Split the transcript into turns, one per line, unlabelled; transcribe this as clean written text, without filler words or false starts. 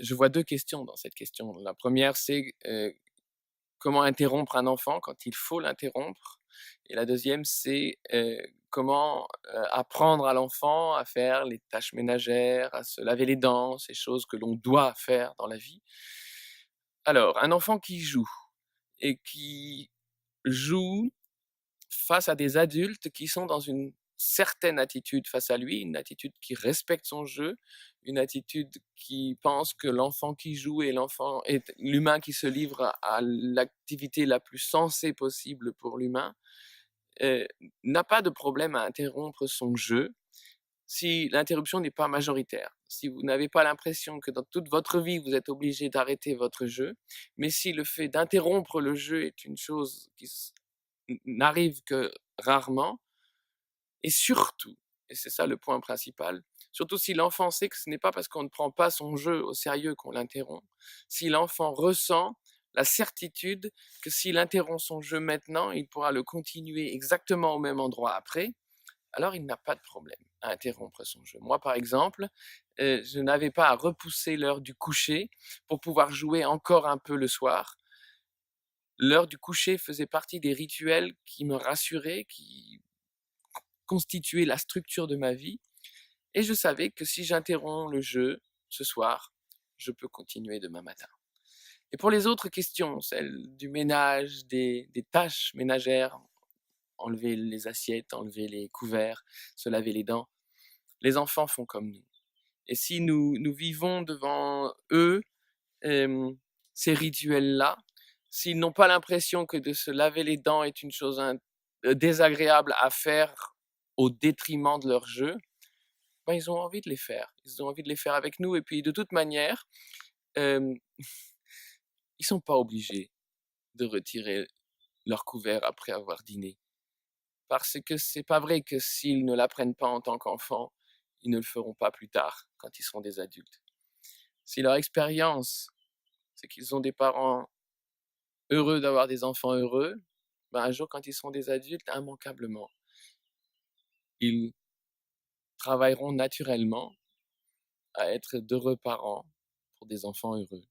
je vois 2 questions dans cette question. La première, c'est, comment interrompre un enfant quand il faut l'interrompre? Et la deuxième, c'est, comment, apprendre à l'enfant à faire les tâches ménagères, à se laver les dents, ces choses que l'on doit faire dans la vie. Alors, un enfant qui joue et qui joue face à des adultes qui sont dans une certaine attitude face à lui, une attitude qui respecte son jeu, une attitude qui pense que l'enfant qui joue est l'humain qui se livre à l'activité la plus sensée possible pour l'humain, heu, n'a pas de problème à interrompre son jeu, si l'interruption n'est pas majoritaire. Si vous n'avez pas l'impression que dans toute votre vie, vous êtes obligé d'arrêter votre jeu, mais si le fait d'interrompre le jeu est une chose qui n'arrive que rarement, et surtout, et c'est ça le point principal, surtout si l'enfant sait que ce n'est pas parce qu'on ne prend pas son jeu au sérieux qu'on l'interrompt, si l'enfant ressent la certitude que s'il interrompt son jeu maintenant, il pourra le continuer exactement au même endroit après, alors il n'a pas de problème à interrompre son jeu. Moi, par exemple, je n'avais pas à repousser l'heure du coucher pour pouvoir jouer encore un peu le soir. L'heure du coucher faisait partie des rituels qui me rassuraient, qui constituaient la structure de ma vie, et je savais que si j'interromps le jeu ce soir, je peux continuer demain matin. Et pour les autres questions, celles du ménage, des tâches ménagères, enlever les assiettes, enlever les couverts, se laver les dents, les enfants font comme nous. Et si nous vivons devant eux, ces rituels-là, s'ils n'ont pas l'impression que de se laver les dents est une chose désagréable à faire au détriment de leur jeu, ben, ils ont envie de les faire. Ils ont envie de les faire avec nous, et puis de toute manière, hem, ils sont pas obligés de retirer leur couvert après avoir dîné. Parce que c'est pas vrai que s'ils ne l'apprennent pas en tant qu'enfants, ils ne le feront pas plus tard, quand ils seront des adultes. Si leur expérience, c'est qu'ils ont des parents heureux d'avoir des enfants heureux, ben, un jour quand ils seront des adultes, immanquablement, ils travailleront naturellement à être d'heureux parents pour des enfants heureux.